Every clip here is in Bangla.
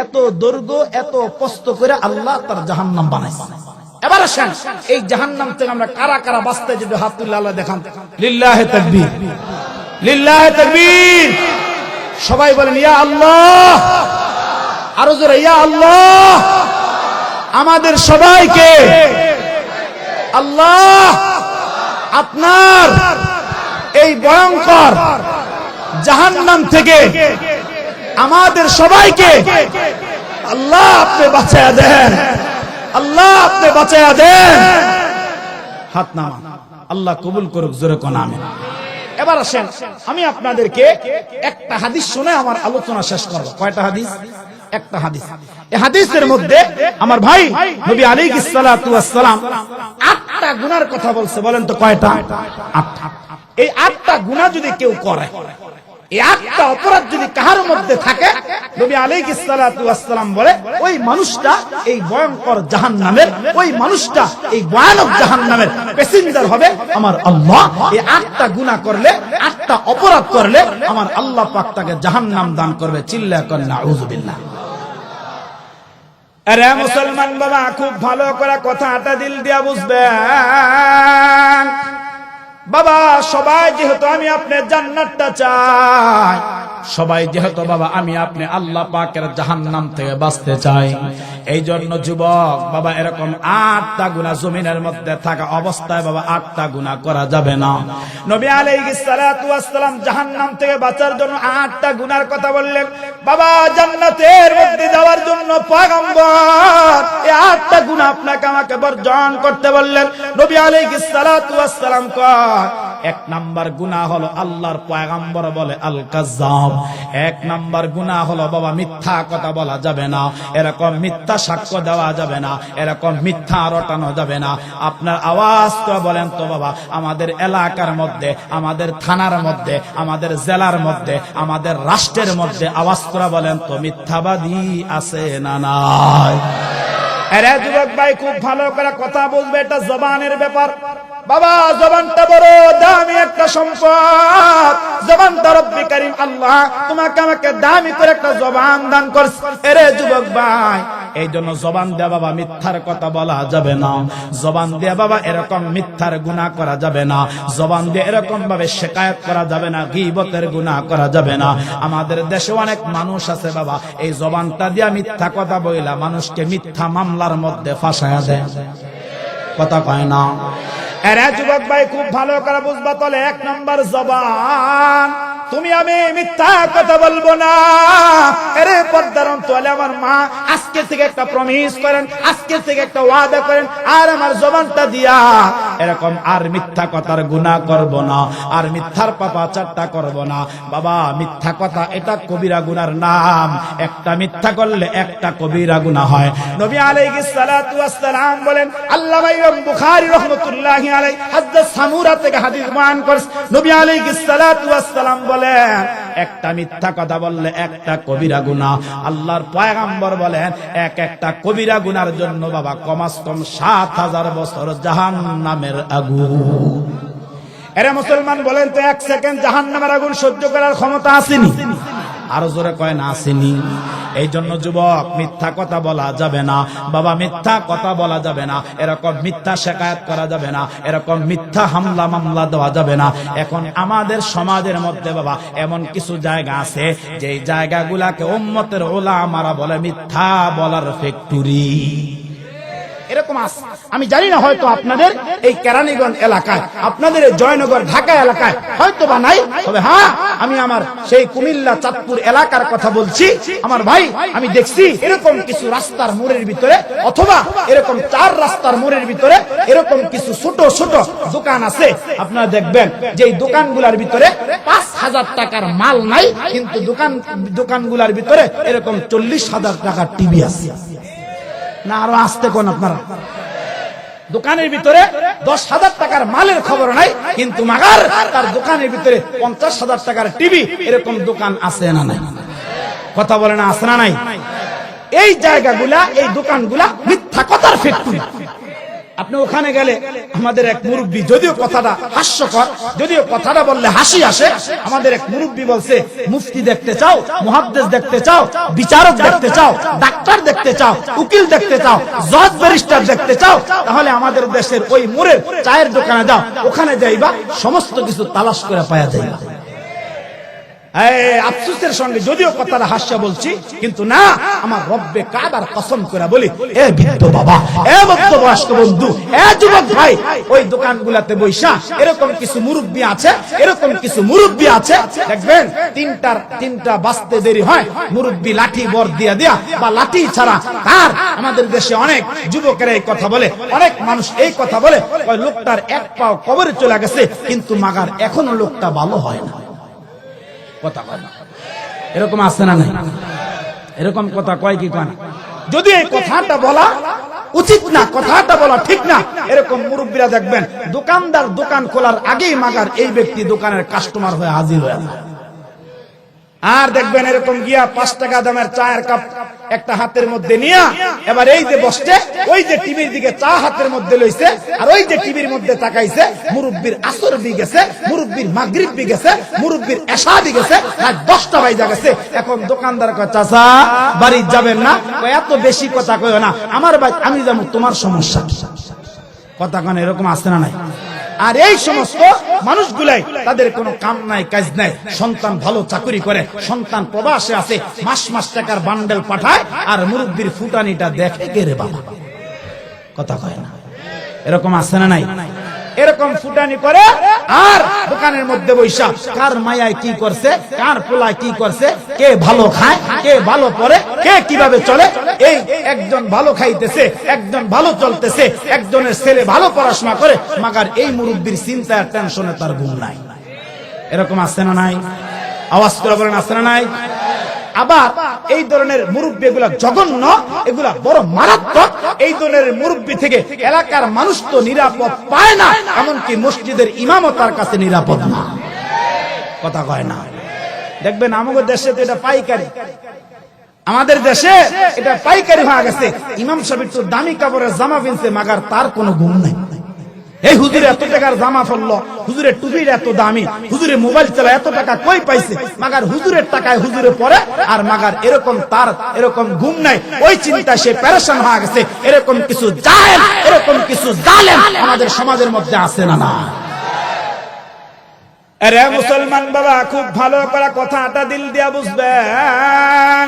এত দৈর্ঘ্য এত প্রস্থ করে আল্লাহ তার জাহান্নাম বানাইছে। এবার আসেন এই জাহান্নাম থেকে আমরা কারা কারা বাঁচতে যদি হাত তুলে আল্লাহ দেখান। লিল্লাহি তাকবীর, লিল্লাহি তাকবীর। সবাই বলেন ইয়া আল্লাহ, আরো জোরে ইয়া আল্লাহ। আমাদের সবাইকে আল্লাহ আপনার এই ভয়ঙ্কর জাহান্নাম থেকে আমাদের সবাইকে আল্লাহ আপনি বাঁচায়া দেন, আল্লাহ আপনি বাঁচায়া দেন। হাত নামান, আল্লাহ কবুল করুক, জোরে কোন আমিন। এবার আসেন আমি আপনাদেরকে একটা হাদিস শুনে আমার আলোচনা শেষ করব। কয়টা হাদিস? একটা হাদিস। এই হাদিসের মধ্যে আমার ভাই নবী আলাইহিস সালাতু ওয়াস সালাম 8টা গুনার কথা বলছে। বলেন তো কয়টা? 8টা। এই 8টা গুনাহ যদি কেউ করে, এই 8টা অপরাধ যদি কাহার মধ্যে থাকে, নবী আলাইহিস সালাতু ওয়াস সালাম বলে ওই মানুষটা এই ভয়ঙ্কর জাহান্নামের, ওই মানুষটা এই ভয়ানক জাহান্নামের প্যাসেঞ্জার হবে আমার আল্লাহ। এই 8টা গুনাহ করলে, 8টা অপরাধ করলে আমার আল্লাহ পাক তাকে জাহান্নাম দান করবে। চিল্লা কর নাউযুবিল্লাহ। আরে মুসলমান বাবা, খুব ভালো করে কথাটা দিল দিয়া বুঝবেন। বাবা সবাই যেহেতু আমি আপনার জান্নাতটা চাই, সবাই যেহেতু বাবা আমি আপনি আল্লাহ পাকের জাহান্নাম থেকে বাঁচতে চাই, এই জন্য যুবক বাবা এরকম 8টা গুনাহ জমিনের মধ্যে থাকা অবস্থায় বাবা 8টা গুনাহ করা যাবে না। নবী আলাইহিস সালাতু ওয়াস সালাম জাহান্নাম থেকে বাঁচার জন্য 8টা গুনার কথা বললেন। বাবা জান্নাতের মধ্যে যাওয়ার জন্য পয়গম্বর এই 8টা গুনাহ আপনাকে আমাকে বর্জন করতে বললেন। নবী আলাইহিস সালাতু ওয়াস সালাম কয় 1 নাম্বার গুনাহ হলো আল্লাহর পয়গম্বর বলে আল কাযাব। 1 নাম্বার গুনাহ হলো বাবা মিথ্যা কথা বলা যাবে না, এরকম মিথ্যা সাক্ষ্য দেওয়া যাবে না, এরকম মিথ্যা রটানো যাবে না। আপনার আওয়াজ তো বলেন তো বাবা, আমাদের এলাকার মধ্যে, আমাদের থানার মধ্যে, আমাদের জেলার মধ্যে, আমাদের রাষ্ট্রের মধ্যে আওয়াজ করে বলেন তো মিথ্যাবাদী আছে না নাই? আরে যুবক ভাই খুব ভালো করে কথা বুঝবে, এটা জবানের ব্যাপার। বাবা জবানটা বড় দামি একটা সম্পদ। জবানটা রব্বি কারীম আল্লাহ তোমাকে আমাকে দামি করে একটা জবান দান করেছে। আরে যুবক ভাই এই জন্য জবান দিয়ে বাবা মিথ্যার কথা বলা যাবে না, জবান দিয়ে বাবা এরকম মিথ্যার গুনাহ করা যাবে না, জবান দিয়ে এরকম ভাবে শিকায়াত করা যাবে না, গীবতের গুনাহ করা যাবে না। আমাদের দেশে অনেক মানুষ আছে বাবা এই জবানটা দিয়ে মিথ্যা কথা বইলা মানুষকে মিথ্যা মামলার মধ্যে ফাঁসায়া দেয়। কথা কয় না? আরে যুবক ভাই খুব ভালো করে বুঝবা, তাহলে 1 নাম্বার জবান, তুমি আমি মিথ্যা কথা বলবো না। আরে পর্দার অন্তরালে আমার মা আজকে থেকে একটা প্রমিস করেন, আজকে থেকে একটা ওয়াদা করেন, আর আমার জবানটা দিয়া এরকম আর মিথ্যা কথার গুনাহ করব না, আর মিথ্যার পাপাচারটা করব না। বাবা মিথ্যা কথা এটা কবিরা গুনার নাম, একটা মিথ্যা করলে একটা কবিরা গুনাহ হয়। নবী আলাইহিস সালাতু ওয়াস সালাম বলেন, আল্লামা ইমাম বুখারী রাহমাতুল্লাহি আলাইহি হযরত সামুরা থেকে হাদিস বয়ান করেছেন। নবী আলাইহিস সালাতু ওয়াস সালাম বলেন একটা মিথ্যা কথা বললে একটা কবিরা গুনাহ। আল্লাহর পয়গম্বর বলেন একটা কবিরা গুনার জন্য বাবা কমাস কম 7000 বছর জাহান্নামের আগুন। এরা মুসলমান বলেন তো 1 সেকেন্ড জাহান্নামের আগুন সহ্য করার ক্ষমতা আসেনি? আরো জোরে কয় না আসেনি? এই জন্য যুবক মিথ্যা কথা বলা যাবে না বাবা, মিথ্যা কথা বলা যাবে না, এরকম মিথ্যা শিকায়াত করা যাবে না, এরকম মিথ্যা হামলা মামলা দেওয়া যাবে না। এখন আমাদের সমাজের মধ্যে বাবা এমন কিছু জায়গা আছে যে জায়গাগুলাকে উম্মতের উলামারা বলে মিথ্যা বলার ফ্যাক্টরি। এরকম আছে, আমি জানি না হয়তো আপনাদের এই কেরানীগঞ্জ এলাকায়, আপনাদের এই জয়নগর ঢাকা এলাকায় হয়তো বা নাই, তবে হ্যাঁ আমি আমার সেই কুমিল্লা চাঁদপুর এলাকার কথা বলছি। আমার ভাই আমি দেখছি এরকম কিছু রাস্তার মোড়ের ভিতরে, অথবা এরকম 4 রাস্তার মোড়ের ভিতরে এরকম কিছু ছোট ছোট দোকান আছে। আপনারা দেখবেন যে এই দোকানগুলোর ভিতরে 5000 টাকার মাল নাই, কিন্তু দোকানগুলোর ভিতরে এরকম 40,000 টাকার টিভি আছে। না আরো আসতে কোন আপনারা, দোকানের ভিতরে 10,000 টাকার মালের খবর নাই, কিন্তু মাগার তার দোকানের ভিতরে 50,000 টাকার টিভি, এরকম দোকান আছে না নাই? কথা বলে না আছে না নাই? এই জায়গাগুলা, এই দোকানগুলা মিথ্যা কথার ফ্যাক্টরি। আপনি ওখানে গেলে আমাদের এক মুরব্বী, যদিও কথাটা হাস্যকর, যদিও কথাটা বললে হাসি আসে, আমাদের এক মুরব্বী বলছে, মুফতি দেখতে চাও, মুহাদ্দিস দেখতে চাও, বিচারক দেখতে চাও, ডাক্তার দেখতে চাও, উকিল দেখতে চাও, জজ ব্যারিস্টার দেখতে চাও, তাহলে আমাদের দেশের ওই মোড়ের চায়ের দোকানে যাও, ওখানে যাইবা, সমস্ত কিছু তালাশ করে পাওয়া যাইবা। আফসোসের সঙ্গে যদিও কথাটা হাস্য বলছি, কিন্তু না, আমার রব্বে কাবার কসম করে বলি, এ বৃদ্ধ বাবা, এ মধ্য বয়স্ক বন্ধু, এ যুবক ভাই, ওই দোকানগুলাতে বৈশা এরকম কিছু মুরব্বী আছে, এরকম কিছু মুরব্বী আছে, দেখবেন তিনটা বাজতে দেরি হয়, মুরব্বী লাঠি বর দিয়া দিয়া বা লাঠি ছাড়া তার, আমাদের দেশে অনেক যুবকেরা এই কথা বলে, অনেক মানুষ এই কথা বলে, ওই লোকটার এক পাও কবরে চলে গেছে, কিন্তু মাগার এখনো লোকটা ভালো হয় না। কথা কয় না, এরকম আছে না নাই? এরকম কথা কয় কি কয় না? যদি এই কথাটা বলা উচিত না, কথাটা বলা ঠিক না, এরকম মুরব্বীরা দেখবেন দোকানদার দোকান খোলার আগেই মাগার এই ব্যক্তি দোকানের কাস্টমার হয়ে হাজির হয়ে যায়। আর দেখবেন এরকম গিয়া 5 টাকা দামের চায়ের কাপ একটা হাতের মধ্যে নিয়া এবার এই যে বসছে, ওই যে টিভির দিকে চা হাতের মধ্যে লইছে, আর ওই যে টিভির মধ্যে তাকাইছে, মুরব্বির আসর বি গেছে, মুরব্বির মাগরিব বি গেছে, মুরব্বির এশা বি গেছে, রাত 10টা বাজে গেছে। এখন দোকানদার কয়, চাচা বাড়ি যাবেন না? কয়, এত বেশি কথা কইও না, আমার ভাই আমি যাবো, তোমার সমস্যা। কথা কন, এরকম আছে না নাই? আর এই সমস্ত মানুষগুলাই তাদের কোনো কাম নাই, কাজ নাই, সন্তান ভালো চাকরি করে, সন্তান প্রবাসে আছে, মাস মাস টাকার বান্ডেল পাঠায়, আর মুরব্বির ফুটানিটা দেখে কে রে বাবা? কথা কয় না, এরকম আছে না নাই? এরকম ফুটানি করে, আর দোকানের মধ্যে বৈশা কার মায়ায় কি করছে, কার পোলায় কি করছে, কে ভালো খায়, কে ভালো পরে, কে কিভাবে চলে, এই একজন ভালো খাইতেছে, একজন ভালো চলতেছে, একজনের ছেলে ভালো পড়াশোনা করে, মাগার এই মুরব্বির চিন্তা আর টেনশনে তার ঘুম নাই। এরকম আছে না নাই? আওয়াজ করে বলেন, আছে না নাই? আবার এই ধরনের মুরব্বী এগুলা জঘন্য, এগুলা বড় মারাত্মক। এই ধরনের মুরব্বী থেকে এলাকার মানুষ তো নিরাপদ পায় না, এমনকি মসজিদের ইমামও তার কাছে নিরাপদ না। কথা কয় না? দেখবেন আমাদের দেশে তো এটা পাইকারি, আমাদের দেশে এটা পাইকারি হয়ে গেছে। ইমাম সাহেব তো দামি কাপড়ের জামা কিনছে, মাগার তার কোনো গুণ নাই। এই হুজুরে এত টাকার জামা ফেললো, হুজুরের টুপির এত দামি, হুজুরে মোবাইল চালা, এত টাকা কই পাইছে? মাগার হুজুরের টাকায় হুজুরে পরে, আর মাগার এরকম তার এরকম ঘুম নাই, ওই চিন্তা সে পেরেশান হয়ে গেছে। এরকম কিছু জাহেল, এরকম কিছু জালেম আমাদের সমাজের মধ্যে আছে না না? আরে মুসলমান বাবা, খুব ভালো করে কথাটা দিল দিয়া বুঝবেন।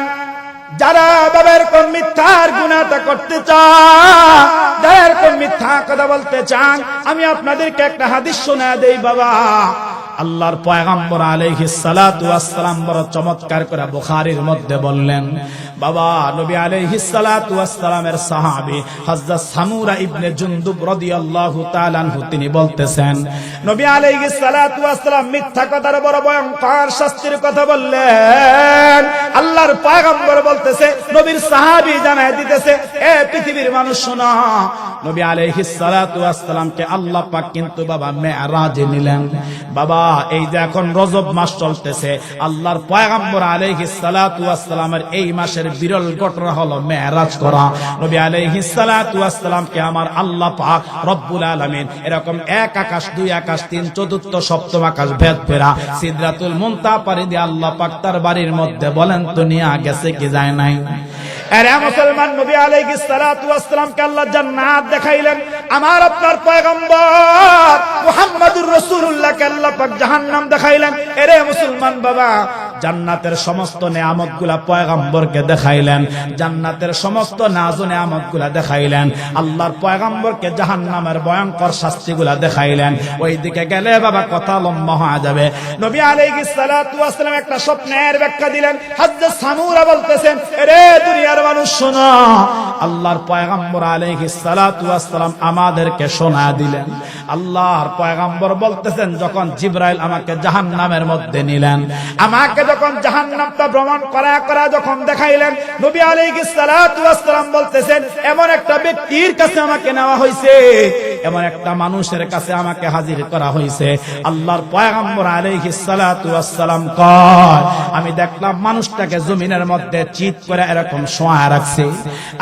যারা বাবা এরকম মিথ্যার গুনাহটা করতে চান, যারা এরকম মিথ্যা কথা বলতে চান, আমি আপনাদেরকে একটা হাদিস শোনা দেই বাবা। আল্লাহর পয়গম্বর আলাইহিস সালাতু ওয়াস সালাম বড় চমৎকার করে বুখারীর মধ্যে বললেন, বাবা নবী আলাইহিস সালাতু ওয়াস সালামের সাহাবী হযরত সামুরা ইবনে জুনদুব রাদিয়াল্লাহু তাআলা আনহু তিনি বলতেছেন, নবী আলাইহিস সালাতু ওয়াস সালাম মিথ্যা কথার বড় ভয়ঙ্কর শাস্তির কথা বললেন। আল্লাহর পয়গম্বর বলতেছে, নবীর সাহাবী জানায় দিতেছে, এ পৃথিবীর মানুষ শোনো, নবী আলাইহিস সালাতু ওয়াস সালামকে আল্লাহ পাক কিন্তু বাবা মেরাজে নিলেন। বাবা এই যে এখন রজব মাস চলতেছে, আল্লাহর পয়গম্বর আলাইহিস সালাতু ওয়াস সালামের এই মাসের বিরল ঘটনা হলো মেরাজ করা। নবী আলাইহিস সালাতু ওয়াস সালামকে আমার আল্লাহ পাক রব্বুল আলামিন এরকম এক আকাশ, দুই আকাশ, তিন, চতুর্থ, সপ্তম আকাশ ভেদ ফেরা সিদরাতুল মুনতাহা পাড়ি দিয়ে আল্লাহ পাক তার বাড়ির মধ্যে বলেন তো নিয়ে গেছে কি যায় নাই? আরে মুসলমান, নবী আলাইহিস সালাতু ওয়াস সালামকে আল্লাহ জান্নাত দেখাইলেন। আমার আপনার পয়গম্বর মুহাম্মদুর রাসূলুল্লাহকে আল্লাহ পাক জাহান্নাম দেখাইলেন। আরে মুসলমান বাবা, জান্নাতের সমস্ত নেয়ামতগুলা পয়গম্বরকে দেখাইলেন, জান্নাতের সমস্ত নাজ ও নেয়ামতগুলা দেখাইলেন, আল্লাহর পয়গম্বরকে জাহান্নামের ভয়ঙ্কর শাস্তিগুলা দেখাইলেন। ওইদিকে গেলে বাবা কথা লম্বা হয়ে যাবে। নবী আলাইহিস সালাতু ওয়াস সালাম একটা স্বপ্নের ব্যাখ্যা দিলেন। হযরত সামুরা বলতেছেন, আরে দুনিয়ার মানুষ শোনো, আল্লাহর পয়গম্বর আলাইহিস সালাতু ওয়াস সালাম আমাদেরকে শোনা দিলেন। আল্লাহর পয়গম্বর বলতেছেন, যখন জিবরাইল আমাকে জাহান্নামের মধ্যে নিলেন, আমাকে যখন জাহান্নামটা ভ্রমণ করা যখন দেখাইলেন, নবী আলাইহিস সালাতু ওয়াস সালাম বলতেছেন, এমন একটা ব্যক্তির কাছে আমাকে নেওয়া হয়েছে, এমন একটা মানুষের কাছে আমাকে হাজির করা হয়েছে। আল্লাহর পয়গম্বর আলাইহিস সালাতু ওয়াস সালাম কয়, আমি দেখলাম মানুষটাকে জমিনের মধ্যে চিৎ করে এরকম শোয়া রাখছে,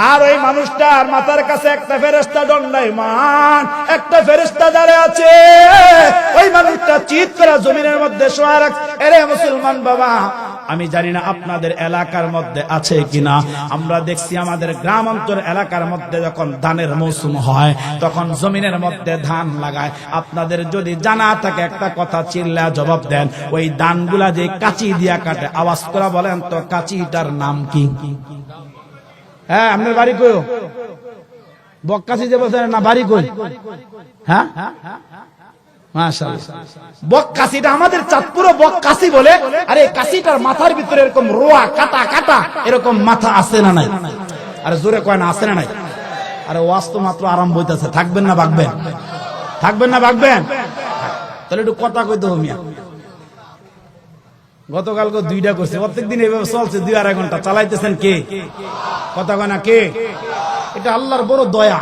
আর ওই মানুষটার মাথার কাছে একটা ফেরেশতা দণ্ডায়মান, একটা ফেরেশতা দাঁড়িয়ে আছে। ওই মানুষটা চিৎ করে জমিনের মধ্যে শোয়া রাখছে। এরে মুসলমান বাবা, আমি জানি না আপনাদের এলাকার মধ্যে আছে কিনা, আমরা দেখছি আমাদের গ্রাম অঞ্চল এলাকার মধ্যে যখন ধানের মৌসুম হয় তখন জমিনের মধ্যে ধান লাগায়। আপনাদের যদি জানা থাকে একটা কথা চিল্লা জবাব দেন, ওই ধানগুলা যে কাঁচি দিয়া কাটে, আওয়াজ করে বলেন তো কাঁচিটার নাম কি? হ্যাঁ, আপনার বাড়ি কই? বককাশি যে বলছেন না, বাড়ি কই? হ্যাঁ, বককাশিটা আমাদের চাঁদপুরে বককাশি বলে। আরে কাশিটার মাথার ভিতরে এরকম রোয়া কাটা কাটা এরকম মাথা আছে না নাই? আরে জোরে কয় না, আছে না নাই? আরে ওয়াজ তো মাত্র আরম্ভ হইতেছে, থাকবেন না ভাগবেন? থাকবেন না ভাগবেন? তাহলে একটু কথা কইতে হবে মিয়া। গতকালকে 2টা করছে, প্রত্যেকদিন এইভাবে চলছে 2-2.5 ঘন্টা চালাইতেছেন কে? কথা কয় না কে? এটা আল্লাহর বড় দয়া,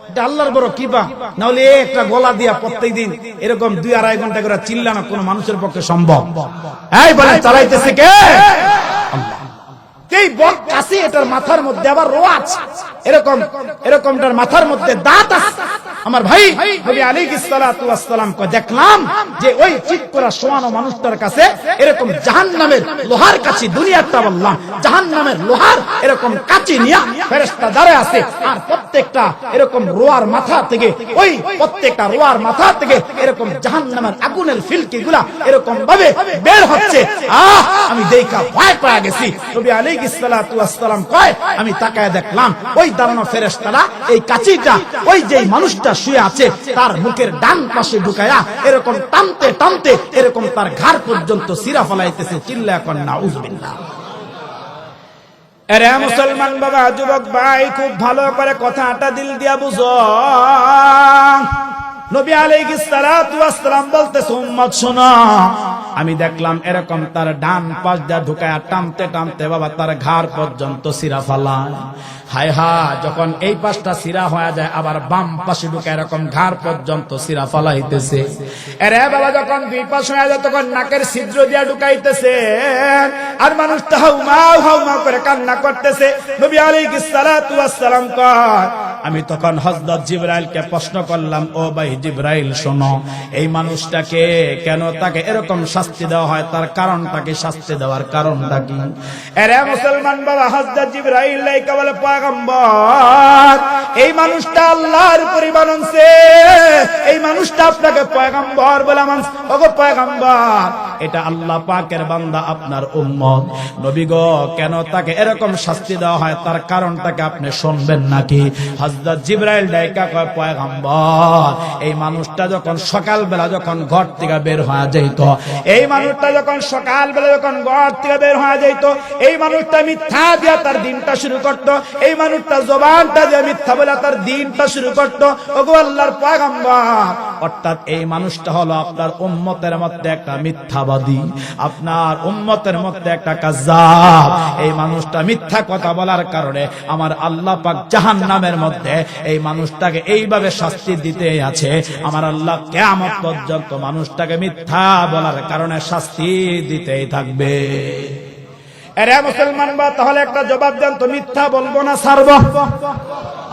এটা আল্লাহর বড় কৃপা। না হলে একটা গলা দিয়া প্রত্যেকদিন এরকম 2-2.5 ঘন্টা করে চিল্লানো কোন মানুষের পক্ষে সম্ভব? এই বলে চালাইতেছে কে? আল্লাহ। এই বককাশি, এটার মাথার মধ্যে আবার রোয়া আছে, এরকমটার মাথার মধ্যে দাঁত আছে। আমার ভাই নবী আলাইহিস সালাতু ওয়াস সালাম কে দেখলাম যে ওই চিৎ করা শোয়ানো মানুষটার কাছে এরকম জাহান্নামের লোহার কাছি, দুনিয়াটা বললাম জাহান্নামের লোহার এরকম কাছি নিয়ে ফেরেশতা দাঁড়ায় আছে, আর প্রত্যেকটা এরকম রোয়ার মাথা থেকে, ওই প্রত্যেকটা রোয়ার মাথা থেকে এরকম জাহান্নামের আগুনের ফিলকিগুলা এরকম ভাবে বের হচ্ছে। আমি দেখা ভয় পেয়ে গেছি। নবী আলাইহিস সালাতু ওয়াস সালাম কয়, আমি তাকায় দেখলাম ওই দাঁড়ানো ফেরেশতারা এই কাঁচিটা ওই যে মানুষটা শুয়ে আছে তার মুখের ডান পাশে ঢুকায়া এরকম টানতে টানতে এরকম তার ঘাড় পর্যন্ত সিরা ফলাইতেছে। চিল্লায়া কর নাউযুবিল্লাহ। আরে মুসলমান বাবা, যুবক ভাই, খুব ভালো করে কথাটা দিল দিয়া বুঝো। নবী আলাইহিস সালাতু ওয়াস সালাম বলতেছে, উম্মত শোনো, আমি দেখলাম এরকম তার ডান পাশ দিয়ে ঢুকায়া টানতে টানতে বাবা তার ঘাড় পর্যন্ত সিরা ফালায়। হায় হা, যখন এই পাশটা সিরা হয়ে যায় আবার বাম পাশে ঢুকে এরকম ঘাড় পর্যন্ত সিরা ফালাইতেছে। এরে বাবা, যখন দুই পাশ হয়ে যায় তখন নাকের ছিদ্র দিয়া ঢুকাইতেছে, আর মানুষটা হাউমাউ হাউমাউ করে কান্না করতেছে। নবী আলাইহিস সালাতু ওয়াস সালাম কয়, আমি তখন হযরত জিবরাইলকে প্রশ্ন করলাম, ও ভাই জিবরাইল শোনো, এই মানুষটাকে কেন তাকে এরকম শাস্তি দেওয়া হয়, তার কারণটা কি? শাস্তি দেওয়ার কারণটা কি? এরে মুসলমান বাবা, হযরত জিবরাইল লাইকা বলে, পয়গম্বর, এই মানুষটা আল্লাহর উপরে বানানছে, এই মানুষটা আপনাকে পয়গম্বর বলে মানছে। ওগো পয়গম্বর, এটা আল্লাহ পাকের বান্দা, আপনার উম্মত। নবী গো, কেন তাকে এরকম শাস্তি দেওয়া হয়, তার কারণটাকে আপনি শুনবেন নাকি? হযরত জিবরাইল ডাইকা কয়, পয়গম্বর, এই মানুষটা যখন সকালবেলা যখন ঘর থেকে বের হয়ে যাইত, এই মানুষটা যখন সকালবেলা যখন ঘর থেকে বের হয়ে যাইত, এই মানুষটা মিথ্যা দিয়া তার দিনটা শুরু করত, এই মানুষটা জবানটা দিয়ে মিথ্যা বলে তার দিনটা শুরু করত। ওগো আল্লাহর পয়গম্বর, অর্থাৎ এই মানুষটা হলো আপনার উম্মতের মধ্যে একটা মিথ্যাবাদী, আপনার উম্মতের মধ্যে একটা কায্যাব। এই মানুষটা মিথ্যা কথা বলার কারণে আমার আল্লাহ পাক জাহান্নামের মধ্যে এই মানুষটাকে এইভাবে শাস্তি দিতে আছে। আমার আল্লাহ কিয়ামত পর্যন্ত মানুষটাকে মিথ্যা বলার কারণে শাস্তি দিতেই থাকবে। আরে মুসলমান বা, তাহলে একটা জবাব দেন তো, মিথ্যা বলবো না ছাড়বো?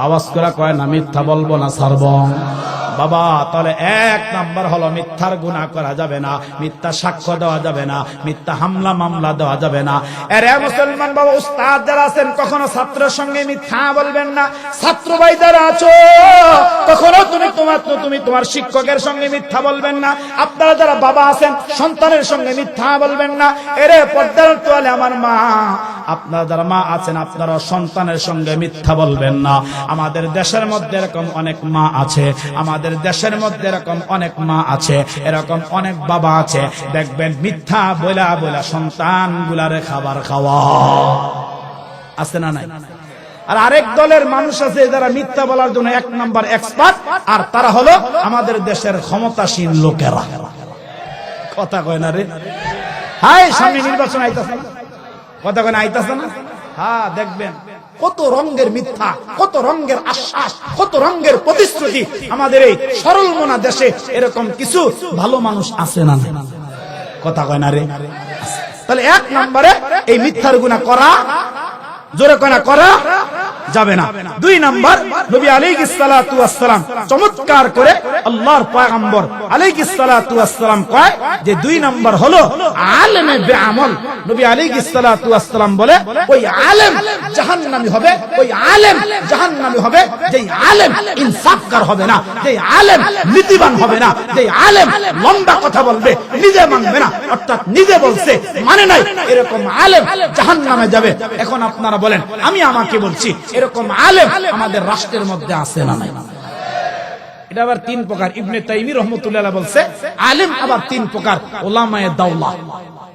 আওয়াজ করে কয় না, মিথ্যা বলবো না ছাড়বো? বাবা, তাহলে 1 নাম্বার হলো মিথ্যার গুনাহ করা যাবে না, মিথ্যা সাক্ষ্য দেওয়া যাবে না, মিথ্যা হামলা মামলা দেওয়া যাবে না। আরে মুসলমান বাবা, উস্তাদ যারা আছেন কখনো ছাত্রের সঙ্গে মিথ্যা বলবেন না। ছাত্র ভাই যারা আছো, কখনো তুমি তোমার শিক্ষকের সঙ্গে মিথ্যা বলবেন না। আপনারা যারা বাবা আছেন, সন্তানের সঙ্গে মিথ্যা বলবেন না। এরে পর্দার তোয়ালে আমার মা, আপনারা যারা মা আছেন, আপনারা সন্তানের সঙ্গে মিথ্যা বলবেন না। আমাদের দেশের মধ্যে এরকম অনেক মা আছে, আমাদের দেশের মধ্যে এরকম অনেক মা আছে, এরকম অনেক বাবা আছে, দেখবেন মিথ্যা বলা বলা সন্তান গুলারে খাবার খাওয়া আছে না নাই? আর আরেক দলের মানুষ আছে যারা মিথ্যা বলার জন্য 1 নাম্বার এক্সপার্ট, আর তারা হলো আমাদের দেশের ক্ষমতাসীন লোকেরা। কথা কয় না রে? হাই, সামনে নির্বাচন আইতাছে, কথা কয় না আইতাছে না? হ্যাঁ দেখবেন কত রঙের মিথ্যা, কত রঙের আশ্বাস, কত রঙের প্রতিশ্রুতি। আমাদের এই সরল মনা দেশে এরকম কিছু ভালো মানুষ আছে না? কথা কয় না রে? তাহলে এক নম্বরে এই মিথ্যার গুনাহ করা, জোরে করা যাবে না। দুই নাম্বার, নবী আলাইহিস সালাতু ওয়াস সালাম চমৎকার করে আল্লাহর পয়গম্বর আলাইহিস সালাতু ওয়াস সালাম কয় যে দুই নাম্বার হলো আলেমে বেআমল। নবী আলাইহিস সালাতু ওয়াস সালাম বলে ওই আলেম জাহান্নামী হবে, ওই আলেম জাহান্নামী হবে যেই আলেম ইনসাফকার হবে না, যেই আলেম নীতিবান হবে না, যেই আলেম লম্বা কথা বলবে, নিজে মানবে না, অর্থাৎ নিজে বলছে মানে নাই, এরকম আলেম জাহান্নামে যাবে। এখন আপনারা বলেন, আমি আমাকে বলছি, এরকম আলেম আমাদের রাষ্ট্রের মধ্যে আছে না নাই? এটা আবার তিন প্রকার। ইবনে তাইমি রহমাতুল্লাহ আলাইহি বলছে আলেম আবার তিন প্রকার। উলামায়ে দাওলা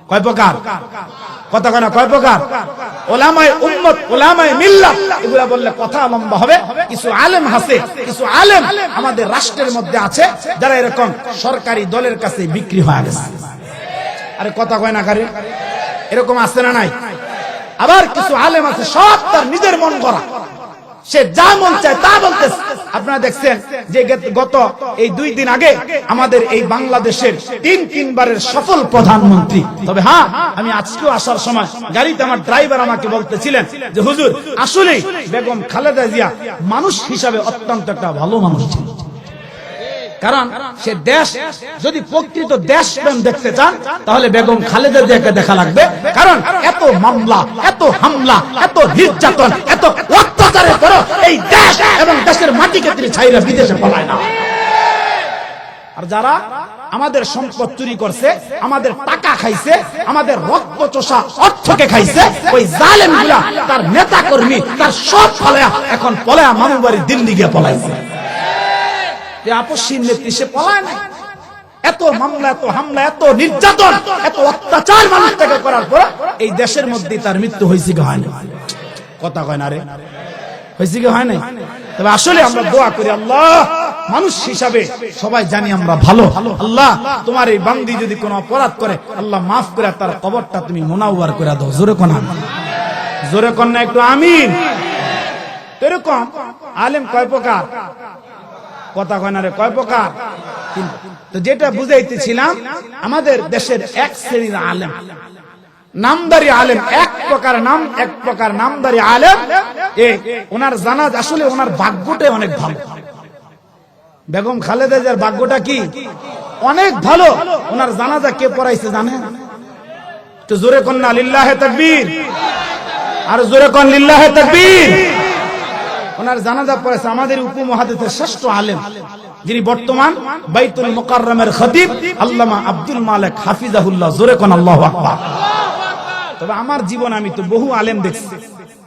কয় প্রকার? কথা কয় না? কয় প্রকার? উলামায়ে উম্মত, উলামায়ে মিল্লাত, এগুলা বললে কথা লম্বা হবে। কিছু আলেম আছে, কিছু আলেম আমাদের রাষ্ট্রের মধ্যে আছে যারা এরকম সরকারি দলের কাছে বিক্রি হয়ে গেছে। আরে কথা কয় না কারে? এরকম আছে না নাই? আবার কিছু আলেম আছে সব তার নিজের মন করা, সে যা মন চায় তা বলতেছে। আপনারা দেখছেন যে গত এই 2 দিন আগে আমাদের এই বাংলাদেশের তিনবারের সফল প্রধানমন্ত্রী, তবে হ্যাঁ আমি আজকেও আসার সময় গাড়িতে আমার ড্রাইভার আমাকে বলতেছিলেন যে হুজুর আসলে বেগম খালেদা জিয়া মানুষ হিসাবে অত্যন্ত একটা ভালো মানুষ ছিল। কারণ সে দেশ যদি প্রকৃত দেশপ্রেম দেখতে চান তাহলে বেগম খালেদা জিয়াকে দেখা লাগবে। কারণ এত মামলা, এত হামলা, এত নির্যাতন, এত অত্যাচারের পরও এই দেশ এবং দেশের মাটিকে তিনি ছাইরা বিদেশে পলায় না। আর যারা আমাদের সম্পদ চুরি করছে, আমাদের টাকা খাইছে, আমাদের রক্ত চোষা অর্থকে খাইছে, ওই জালেমগুলা তার নেতা কর্মী তার সব পলায়া এখন পলায়া মামুর বাড়ির দিল্লি গিয়ে পলাইছে। আপসীর নেত্রী সে পলায় না। এত মামলা, এত হামলা, এত নির্যাতন, এত অত্যাচার মানুষটাকে করার পর এই দেশের মধ্যে তার মৃত্যু হয়েছে কি হয় না? কথা কয় না রে? হয়েছে কি হয় নাই? তবে আসলে আমরা দোয়া করি, আল্লাহ মানুষ হিসাবে সবাই জানি আমরা ভালো, আল্লাহ তোমার এই বান্দি যদি কোনো অপরাধ করে আল্লাহ মাফ করে তার কবরটা তুমি মুনাওয়ার করে দাও। জোরে কোন আমিন, জোরে কোন না একটু আমিন। এরকম আলেম কয় প্রকার? কথা কয় না রে? কয় প্রকার? তো যেটা বুঝাইতেছিলাম, আমাদের দেশের এক শ্রেণীর আলেম, নামদারি আলেম, এক প্রকার নাম, এক প্রকার নামদারি আলেম, ওনার জানাজ আসলে ওনার ভাগ্যটাই অনেক ভালো। বেগম খালেদা জিয়ার ভাগ্যটা কি অনেক ভালো। ওনার জানাজা কে পড়াইছে জানেন? তো জোরে কোন না লিল্লাহে তাকবীর, আর জোরে কোন লিল্লাহে তাকবীর। ওনার জানাজা পড়েছে আমাদের উপমহাদেশের শ্রেষ্ঠ আলেম, যিনি বর্তমান বাইতুল মুকাররমের খতিব আল্লামা আব্দুল মালিক হাফিজাহুল্লাহ। জোরে কোন আল্লাহু আকবার। তবে আমার জীবন আমি তো বহু আলেম দেখছি,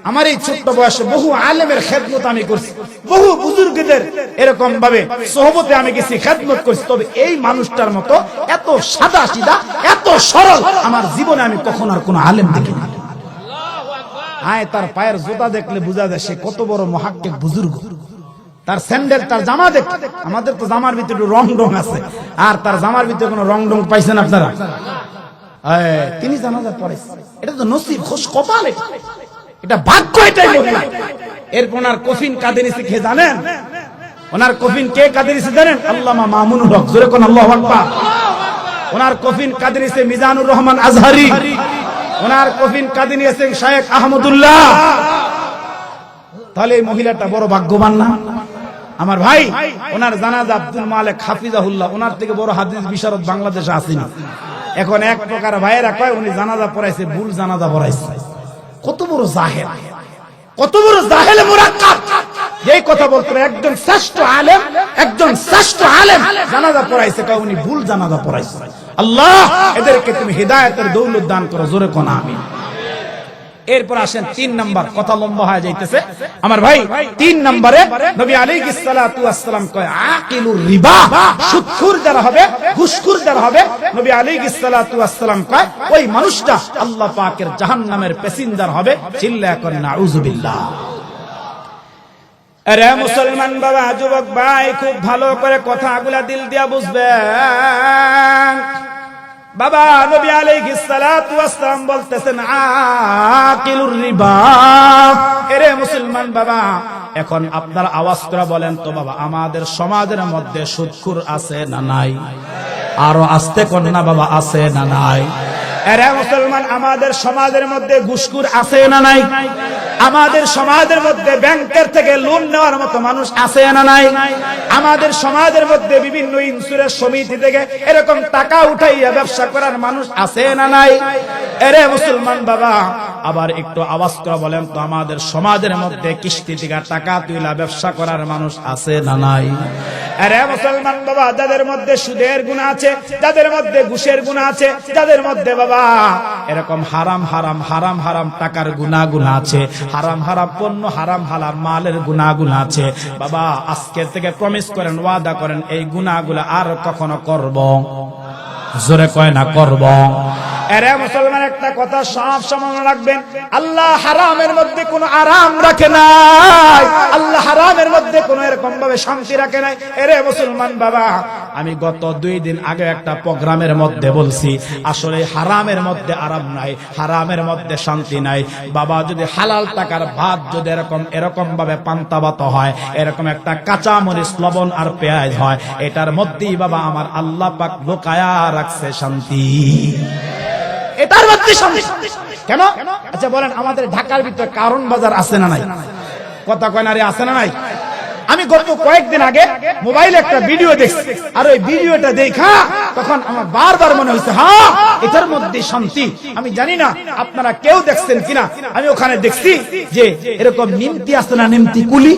আমার এই ছোট্ট বয়সে বহু আলেমের খেদমত আমি করছি, বহু বুজুর্গদের এরকম ভাবে সোহবতে আমি গেছি, খেদমত করছি। তবে এই মানুষটার মতো এত সাদা সিধা, এত সরল আমার জীবনে আমি কখনো আর কোন আলেম দেখিনি। আয় তার পায়ের জুতা দেখলে বোঝা যায় সে কত বড় মুহাক্কিক বুজুর্গ। তার স্যান্ডেল, তার জামা দেখ, আমাদের তো জামার ভিতরে রং রং আছে, আর তার জামার ভিতরে কোনো রং রং পাইছেন আপনারা? তিনি জানাজা পড়েছে, এটা তো নসিব, খোশ কপাল, এটা ভাগ্য, এটাই মহিলা। এরপর ওনার কফিন কাঁধে নিছে কে জানেন? ওনার কফিন কে কাঁধে নিছে জানেন? আল্লামা মামুনুল হক। জোরে কোন আল্লাহু আকবার। ওনার কফিন কাঁধে নিছে মিজানুর রহমান আজহারি, ওনার কফিন কাঁধে নিয়েছেন শায়েখ আহমদুল্লাহ। তাহলে এই মহিলাটা বড় ভাগ্যবান না? আমার ভাই, ওনার জানাজা আব্দুল মালিক হাফিজাহুল্লাহ, ওনার থেকে বড় হাদিস বিশারদ বাংলাদেশে আসেনি। এখন এক প্রকার ভাইয়েরা কয় উনি জানাজা পড়াইছে, ভুল জানাজা পড়াইছে। কত বড় জাহেল, কত বড় জাহেল মুরাক্কাব। এই কথা বলতে একজন শ্রেষ্ঠ আলেম, একজন শ্রেষ্ঠ আলেম জানাজা পড়াইছে, কয় উনি ভুল জানাজা পড়াইছে। আল্লাহ এদেরকে তুমি হিদায়াতের দৌলত দান করো। জোরে কোন আমিন। এরপর আসেন 3 নাম্বার, কথা লম্বা হয়ে যাইতেছে আমার ভাই। 3 নম্বরে নবী আলাইহিস সালাতু ওয়াস সালাম কয় আকিলুর রিবা, সুদখোর যারা হবে, ঘুষখোর যারা হবে, নবী আলাইহিস সালাতু ওয়াস সালাম কয় ওই মানুষটা আল্লাহ পাকের জাহান্নামের প্যাসেঞ্জার হবে। চিল্লায়া করেন নাউযুবিল্লাহ। আরে মুসলমান বাবা, যুবক ভাই, খুব ভালো করে কথাগুলা দিল দিয়া বুঝবেন। বাবা নবী আলাইহিস সালাতু ওয়াস সালাম বলতেছেন আকিলুর রিবা। এরে মুসলমান বাবা, এখন আপনার আওয়াজ করে বলেন তো বাবা, আমাদের সমাজের মধ্যে সুদখোর আছে না নাই? আরো আস্তে কোন না বাবা, আছে না নাই? এরে মুসলমান, আমাদের সমাজের মধ্যে ঘুষখোর আছে না নাই? আমাদের সমাজের মধ্যে ব্যাংকের থেকে লোন নেওয়ার মতো মানুষ আছে না নাই? আমাদের সমাজের মধ্যে বিভিন্ন ইন্স্যুরেন্স সমিতি থেকে এরকম টাকা উঠাইয়া ব্যবসা করার মানুষ আছে না নাই? এরে মুসলমান বাবা, আবার একটু আওয়াজ করে বলেন তো, আমাদের সমাজের মধ্যে কিস্তি থেকে টাকা তুইলা ব্যবসা করার মানুষ আছে না নাই? আরে মুসলমান বাবা, যাদের মধ্যে সুদের গুনাহ আছে, যাদের মধ্যে ঘুষের গুনাহ আছে, যাদের মধ্যে বাবা এরকম হারাম হারাম হারাম হারাম টাকার গুনাহ আছে, হারাম হারাম পণ্য, হারাম হালাল মালের গুনাহ আছে, বাবা আজকে থেকে প্রমিস করেন, ওয়াদা করেন, এই গুনাহগুলো আর কখনো করব? জোরে কয় না করব? এরে মুসলমান, একটা কথা সব সময় রাখবেন, আল্লাহ হারামের মধ্যে কোনো আরাম রাখে নাই, আল্লাহ হারামের মধ্যে কোনো এরকম ভাবে শান্তি রাখে নাই। এরে মুসলমান বাবা, আমি গত 2 দিন আগে একটা প্রোগ্রামের মধ্যে বলছি, আসলে হারামের মধ্যে আরাম নাই, হারামের মধ্যে শান্তি নাই। বাবা যদি হালাল টাকার ভাত যদি এরকম ভাবে পান্তা ভাত হয়, এরকম একটা কাঁচা মরিচ, লবণ আর পেঁয়াজ হয়, এটার মধ্যেই বাবা আমার আল্লাহ পাক লুকায়া রাখছে শান্তি, এটার মধ্যে শান্তি। কেন? আচ্ছা বলেন, আমাদের ঢাকার ভিতরে কারণ বাজার আছে না নাই? কথা কয় না রে, আছে না নাই? আমি গত কয়েকদিন আগে মোবাইলে একটা ভিডিও দেখছি, আর ওই ভিডিওটা দেখা তখন আমার বারবার মনে হয়েছে, হ্যাঁ এটার মধ্যে শান্তি। আমি জানি না আপনারা কেউ দেখছেন কিনা, আমি ওখানে দেখছি যে এরকম নিমতি আছে না, নিমতি কুলি,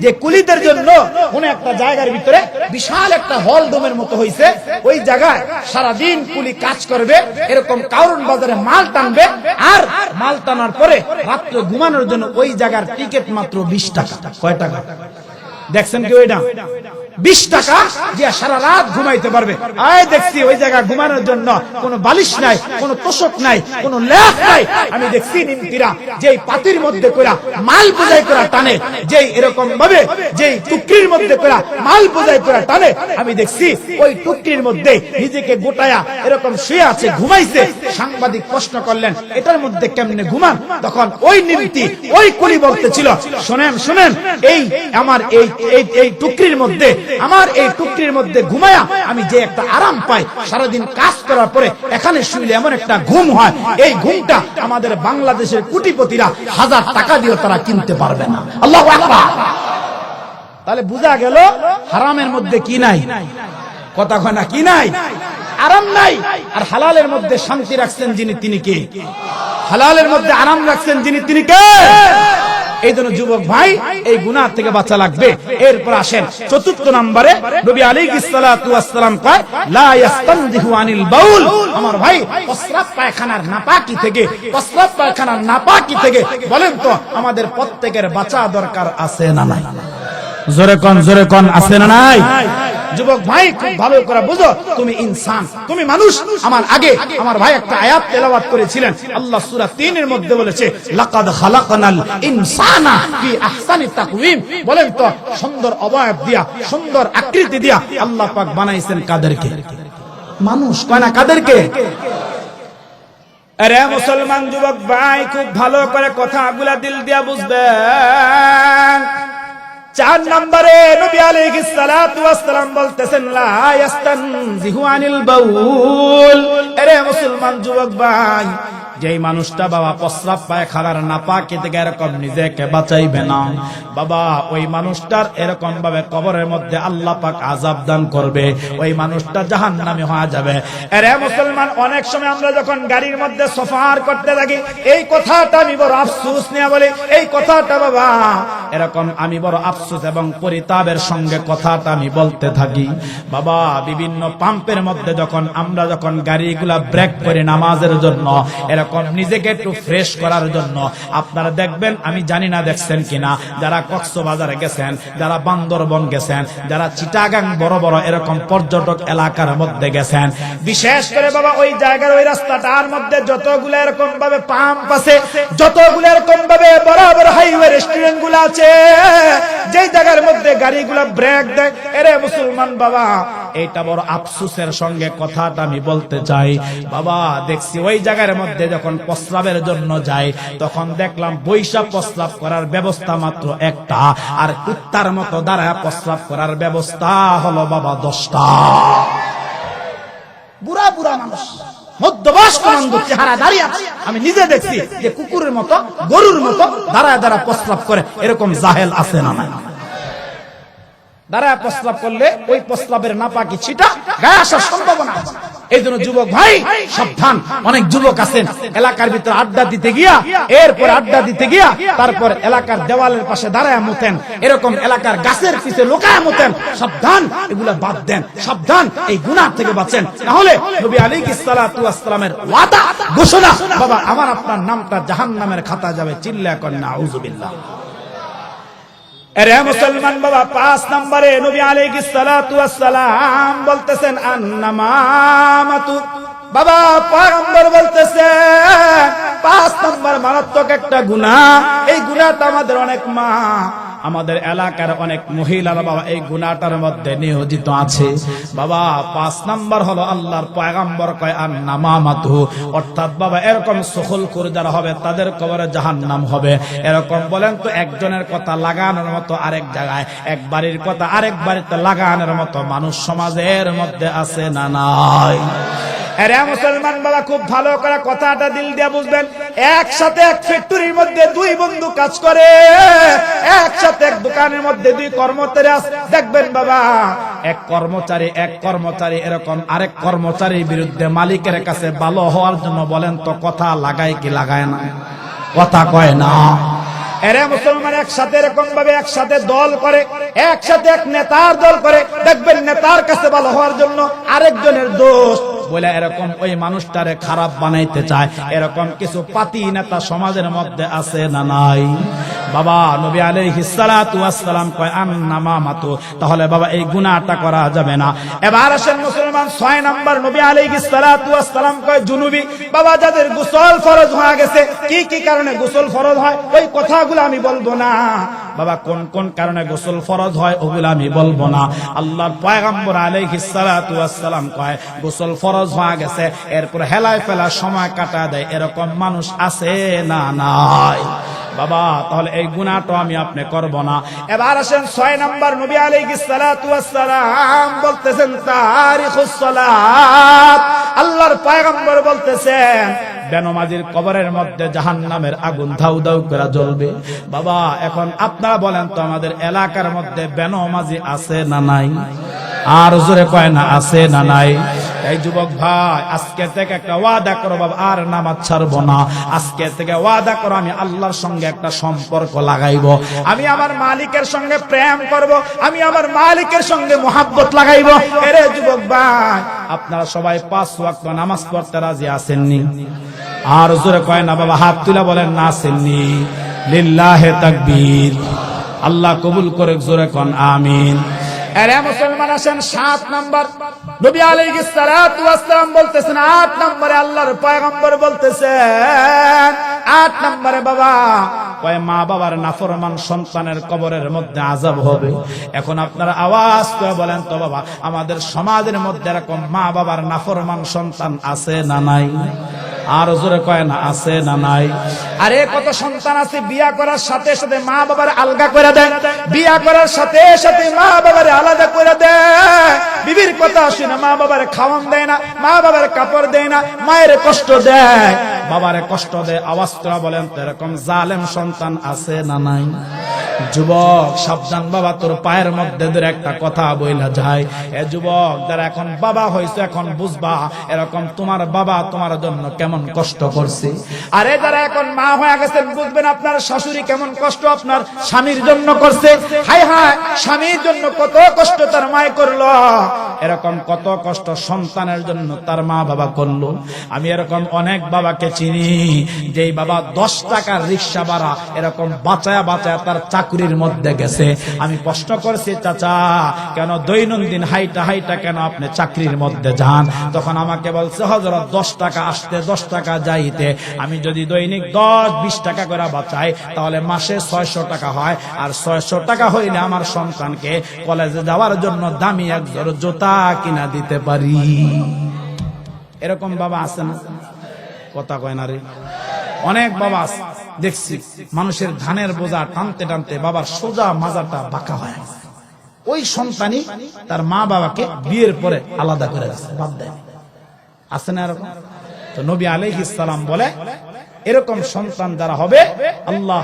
যে কুলিদের জন্য কোন একটা জায়গার ভিতরে বিশাল একটা হল ডোমের মতো হয়েছে, ওই জায়গায় সারাদিন কুলি কাজ করবে, এরকম কারণ বাজারে মাল টানবে, আর মাল টানার পরে রাত্রে ঘুমানোর জন্য ওই জায়গার টিকিট মাত্র 20 টাকা। কয় টাকা দেখছেন কি? ওইটা 20 টাকা দিয়ে সারা রাত ঘুমাইতে পারবে। আয় দেখছি ওই জায়গা ঘুমানোর জন্য কোনো বালিশ নাই, কোনো তোষক নাই, কোনো লেপ নাই। আমি দেখছি নিমতিরা যেই পাতির মধ্যে কইরা মাল বোঝাই করা টানে, যেই এরকম ভাবে যেই টুকরির মধ্যে কইরা মাল বোঝাই করা টানে, আমি দেখছি ওই টুকরির মধ্যে নিজেকে গোটায়া এরকম শুয়ে আছে, ঘুমাইছে। সাংবাদিক প্রশ্ন করলেন, এটার মধ্যে কেমনে ঘুমান? তখন ওই নিমতি, ওই কুলি বলতেছিল, শুনেন শুনেন, এই আমার এই টুকরির মধ্যে, আমার এই টুকরির মধ্যে ঘুমায়া আমি যে একটা আরাম পাই, সারাদিন কাজ করার পরে এখানে শুইলে এমন একটা ঘুম হয়, এই ঘুমটা আমাদের বাংলাদেশের কোটিপতিরা 1000 টাকা দিয়েও তারা কিনতে পারবে না। আল্লাহু আকবার। তাহলে বোঝা গেল হারামের মধ্যে কি নাই? কথা কয় না, কি নাই? আরাম নাই। আর হালালের মধ্যে শান্তি রাখছেন যিনি, তিনি কে? হালালের মধ্যে আরাম রাখছেন যিনি, তিনি কে? এই জন্য যুবক ভাই, এই গুনাহ থেকে বাঁচা লাগবে। এরপর আসেন 4 নম্বরে, নবী আলাইহিস সালাতু ওয়াস সালাম কয়, লা ইস্তানজিহু আনিল বাউল। আমার ভাই, প্রস্রাব পায়খানার নাপাকি থেকে, প্রস্রাব পায়খানার নাপাকি থেকে বলেন তো আমাদের প্রত্যেকের বাঁচা দরকার আছে না নাই? জোরে কোন আছে না নাই? যুবক ভাই খুব ভালো করে বুঝো, তুমি ইনসান, তুমি মানুষ। আমার আগে আমার ভাই একটা আয়াত তেলাওয়াত করেছিলেন, আল্লাহ সূরা 3 এর মধ্যে বলেছে, লাকাদ খালাকনাল ইনসানা ফি আহসানি তাকওয়িম। বলেন তো সুন্দর অবয়ব দিয়া, সুন্দর আকৃতি দিয়া আল্লাহ পাক বানাইছেন কাদেরকে? মানুষ। কয় না কাদেরকে? আরে মুসলমান যুবক ভাই, খুব ভালো করে কথাগুলা দিল দিয়া বুঝবেন। 4 নম্বরে নবী আলাইহিস সালাতু ওয়াস সালাম বলতেছেন, লা ইস্তানজিহু আনিল বাউল। আরে মুসলমান যুবক ভাই, যেই মানুষটা বাবা প্রস্রাব পায়খানার নাপাকি থেকে এরকম নিজেকে বাঁচাইবে না, বাবা ওই মানুষটার এরকম ভাবে কবরের মধ্যে আল্লাহ পাক আযাব দান করবে, ওই মানুষটা জাহান্নামী হয়ে যাবে। আরে মুসলমান, অনেক সময় আমরা যখন গাড়ির মধ্যে সফর করতে থাকি, এই কথাটা আমি বড় আফসোস নিয়ে বলি, এই কথাটা বাবা এরকম আমি বড় আফসোস এবং পরিতাপের সঙ্গে কথাটা আমি বলতে থাকি। বাবা বিভিন্ন পাম্পের মধ্যে যখন আমরা গাড়িগুলা ব্রেক করি নামাজের জন্য, এরকম নিজেকে একটু ফ্রেশ করার জন্য, আপনারা দেখবেন, আমি জানি না দেখছেন কিনা, যারা কক্সবাজারে গেছেন, যারা বান্দরবন গেছেন, যারা চিটাগাং বড় বড় এরকম পর্যটক এলাকার মধ্যে গেছেন, বিশেষ করে বাবা ওই জায়গার ওই রাস্তাটার মধ্যে যতগুলো এরকম ভাবে পাম্প আছে, যতগুলো এরকম ভাবে বড় বড় হাইওয়ে রেস্টুরেন্ট গুলো আছে, যেই জায়গার মধ্যে গাড়িগুলা ব্রেক দেয়, এরে মুসলমান বাবা, এইটা বড় আফসোসের সঙ্গে কথাটা আমি বলতে চাই বাবা। দেখছি ওই জায়গার মধ্যে যখন প্রস্রাবের জন্য যাই, তখন দেখলাম বৈশা প্রস্রাব করার ব্যবস্থা মাত্র একটা, আর কুত্তার মতো দাঁড়ায় প্রস্রাব করার ব্যবস্থা হলো বাবা 10টা। বুড়া বুড়া মানুষ, মধ্যবয়স্ক মানুষ চেহারা দাঁড়িয়ে আছে, আমি নিজে দেখছি যে কুকুরের মতো গরুর মতো দাঁড়ায় দাঁড়ায় প্রস্রাব করে। এরকম জাহেল আছে না নাই? দাঁড়ায় প্রস্রাব করলে ওই প্রস্রাবের নাপাকি ছিটা গায়ে আসার সম্ভাবনা আছে। এই জন্য যুবক ভাই সাবধান। অনেক যুবক আছেন এলাকার ভিতরে আড্ডা দিতে গিয়া, এরপর আড্ডা দিতে গিয়া তারপর এলাকার দেওয়ালের পাশে দাঁড়ায় মুতেন, এরকম এলাকার গাছের পিছে লুকায় মুতেন। সাবধান, এগুলা বাদ দেন, সাবধান, এই গুনাহ থেকে বাঁচেন। তাহলে নবী আলাইহিস সালাতু ওয়াস সালামের ওয়াদা ঘোষণা, বাবা আমার আপনার নামটা জাহান্নামের খাতায় যাবে। চিল্লা করেন না আউযুবিল্লাহ। এরে মুসলমান বাবা, 5 নম্বরে নবী আলাইহিস সালাতু ওয়াস সালাম বলতেছেন আন্নামামাতু। বাবা পয়গম্বর বলতেছেন 5 নম্বর মারাত্মক একটা গুনাহ। এই গুনাহটা আমাদের অনেক মা, আমাদের এলাকার অনেক মহিলারা বাবা এই গুনাহটার মধ্যে নিয়োজিত আছে। বাবা 5 নম্বর হলো আল্লাহর পয়গম্বর কয় আন্নামামাতু, অর্থাৎ বাবা এরকম সুখলখোর যারা হবে তাদের কবরে জাহান্নাম হবে। এরকম বলেন তো, একজনের কথা লাগানোর মতো আরেক জায়গায়, এক বাড়ির কথা আরেক বাড়িতে লাগানোর মতো মানুষ সমাজের মধ্যে আছে না নাই? আরে মুসলমান বাবা খুব ভালো করে কথাটা দিল দিয়ে বুঝবেন। একসাথে এক ফ্যাক্টরির মধ্যে 2 বন্ধু কাজ করে, একসাথে এক দোকানের মধ্যে 2 কর্মচারী আছে, দেখবেন বাবা এক কর্মচারী এরকম আরেক কর্মচারীর বিরুদ্ধে মালিকের কাছে ভালো হওয়ার জন্য বলেন তো কথা লাগায় কি লাগায় না? কথা কয় না। এরে মুসলমান একসাথে এরকম ভাবে একসাথে দল করে, একসাথে এক নেতার দল করে, দেখবেন নেতার কাছে ভালো হওয়ার জন্য আরেকজনের দোষ বলে এরকম ওই মানুষটারে খারাপ বানাইতে চায়। এরকম কিছু পাতি নেতা সমাজের মধ্যে আছে না নাই? বাবা নবী আলাইহিস সালাতু ওয়াস সালাম কয় আন্নামামাতু, তাহলে বাবা এই গুনাহটা করা যাবে না। এবার আসেন মুসলমান 6 নাম্বার, নবী আলাইহিস সালাতু ওয়াস সালাম কয় জুনুবি। বাবা যাদের গোসল ফরজ হয়ে গেছে, কি কি কারণে গোসল ফরজ হয় ওই কথাগুলো আমি বলবো না। বাবা কোন কোন কারণে গোসল ফরজ হয় ওগুলো আমি বলবো না। আল্লাহর পয়গম্বর আলাইহিস সালাতু ওয়াস সালাম কয় গোসল ফরজ হয়ে গেছে, এরপর হেলায় ফেলা সময় কাটা দেয়, এরকম মানুষ আছে না নাই? বাবা তাহলে এই গুনাহটা আমি আপনি করব না। এবার আসেন 6 নাম্বার, নবী আলাইহিস সালাতু ওয়াস সালাম বলতেছেন তারিখুস সালাত। আল্লাহর পয়গম্বর বলতেছেন বেনমাজির কবরের মধ্যে জাহান্নামের আগুন ধাউ ধাউ করে জ্বলবে। বাবা এখন আপনারা বলেন তো আমাদের এলাকার মধ্যে বেনমাজি আছে না নাই? আর জোরে কয় না আছে না নাই? এই যুবক ভাই আজকে থেকে একটা ওয়াদা করো বাবা, আর নামাজ ছাড়বো না। আজকে থেকে ওয়াদা করো আমি আল্লাহর সঙ্গে একটা সম্পর্ক লাগাইবো, আমি আমার মালিকের সঙ্গে প্রেম করব, আমি আমার মালিকের সঙ্গে মোহাব্বত লাগাইবো। এরে যুবক ভাই আপনারা সবাই 5 ওয়াক্ত নামাজ পড়তে রাজি আছেননি? আর জোরে কয় না বাবা, হাত তুলে বলেন না আছেননি? লিল্লাহে তাকবীর। আল্লাহ কবুল করে, জোরে কোন আমিন। আরে মুসলমান আসেন 7 নাম্বার, নবী আলাইহিস সালাতু ওয়াস সালাম বলতেছেন 8 নম্বরে আল্লাহর পয়গম্বর বলতেছেন 8 নম্বরে বাবা কয় মা বাবার নাফরমান সন্তানের কবরের মধ্যে আযাব হবে। এখন আপনারা আওয়াজ করে বলেন তো বাবা আমাদের সমাজের মধ্যে এরকম মা বাবার নাফরমান সন্তান আছে না নাই? আর জোরে কয় না আছে না নাই? আরে কত সন্তান আছে বিয়া করার সাথে সাথে মা বাবার আলগা করে দেয়, বিয়া করার সাথে সাথে মা বাবার আলাদা করে দেয়, বিবির কথা শুনে মা বাবার খাওয়ান দেয় না, মা বাবার কাপড় দেয় না, মায়ের কষ্ট দেয়, বাবারে কষ্ট দেয়। আওয়াজ করে বলেন তো এরকম জালেম সন্তান আছে না নাই? যুবক সাবধান বাবা, তোর পায়ের মধ্যে ধরে একটা কথা বইলা যায়। এ যুবক যারা এখন বাবা হইছে এখন বুঝবা এরকম তোমার বাবা তোমার জন্য কেমন কষ্ট করছে। আরে যারা এখন মা হয়ে গেছেন বুঝবেন আপনার শাশুড়ি কেমন কষ্ট আপনার স্বামীর জন্য করছে। হায় হায়, স্বামীর জন্য কত কষ্ট তার মায় করলো, এরকম কত কষ্ট সন্তানের জন্য তার মা বাবা করলো। আমি এরকম অনেক বাবাকে চিনি যেই বাবা 10 টাকার রিক্সা ভাড়া এরকম বাঁচায়া বাঁচায়া তার চাকুরির মধ্যে গেছে। আমি প্রশ্ন করছি, চাচা কেন দৈনন্দিন হাইটা হাইটা কেন আপনি চাকরির মধ্যে যান? তখন আমাকে বলছে, হযরত 10 টাকা আসতে 10 টাকা যাইতে, আমি যদি দৈনিক 10-20 টাকা করে বাঁচাই তাহলে মাসে 600 টাকা হয়, আর 600 টাকা হইলে আমার সন্তানকে কলেজে যাওয়ার জন্য দামি এক জোড়া জুতা কিনা দিতে পারি। এরকম বাবা আছে না? কথা কয় না রে। অনেক বাবা আছে দেখছি, মানুষের ধানের বোঝা টানতে টানতে বাবার সোজা মাজাটা বাঁকা হয়ে গেছে। ওই সন্তানই তার মা বাবাকে বিয়ের পরে আলাদা করে দিচ্ছে, বাদ দেয়। আছে না এরকম? তো নবী আলাইহিস সালাম বলে, এরকম সন্তান যারা হবে আল্লাহ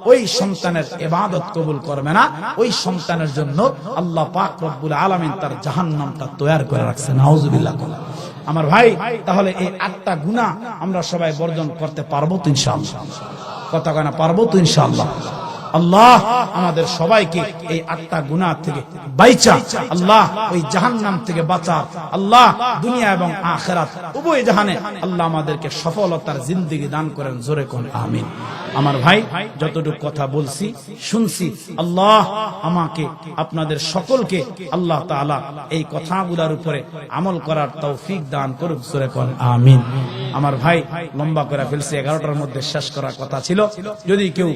ওই সন্তানের ইবাদত কবুল করবে না, ওই সন্তানের জন্য আল্লাহ পাক রব্বুল আলামিন তার জাহান্নামটা তৈরি করে রাখছে। নাউজুবিল্লাহ। আমার ভাই, তাহলে এই 8টা গুনাহ আমরা সবাই বর্জন করতে পারবো তো ইনশাআল্লাহ? কথা কয় না, পারবো তো ইনশাআল্লাহ? আল্লাহ আমাদের সবাইকে এই 8টা গুনাহ থেকে বাইচা আল্লাহ ওই জাহান্নাম থেকে বাঁচা। আল্লাহ দুনিয়া এবং আখিরাত উভয় জাহানে আল্লাহ আমাদেরকে সফলতার জিন্দেগি দান করেন। জোরে কোন আমিন। আমার ভাই, যতটুকু কথা বলছি শুনছি, আল্লাহ আমাকে আপনাদের সকলকে আল্লাহ তাআলা এই কথাগুলোর উপরে আমল করার তৌফিক দান করুক। জোরে কোন আমিন। আমার ভাই, লম্বা করে ফেলছি, 11টার মধ্যে শেষ করার কথা ছিল। যদি কেউ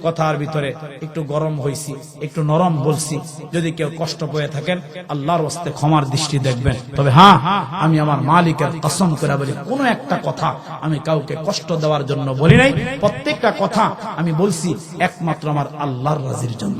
কথার ভিতরে একটু গরম হইছি, একটু নরম বলছি, যদি কেউ কষ্ট পেয়ে থাকেন আল্লাহর ওয়াস্তে ক্ষমার দৃষ্টি দেখবেন। তবে হ্যাঁ, আমি আমার মালিকের কসম করে বলি, কোনো একটা কথা আমি কাউকে কষ্ট দেওয়ার জন্য বলি নাই। প্রত্যেকটা কথা আমি বলছি একমাত্র আমার আল্লাহর রাজির জন্য।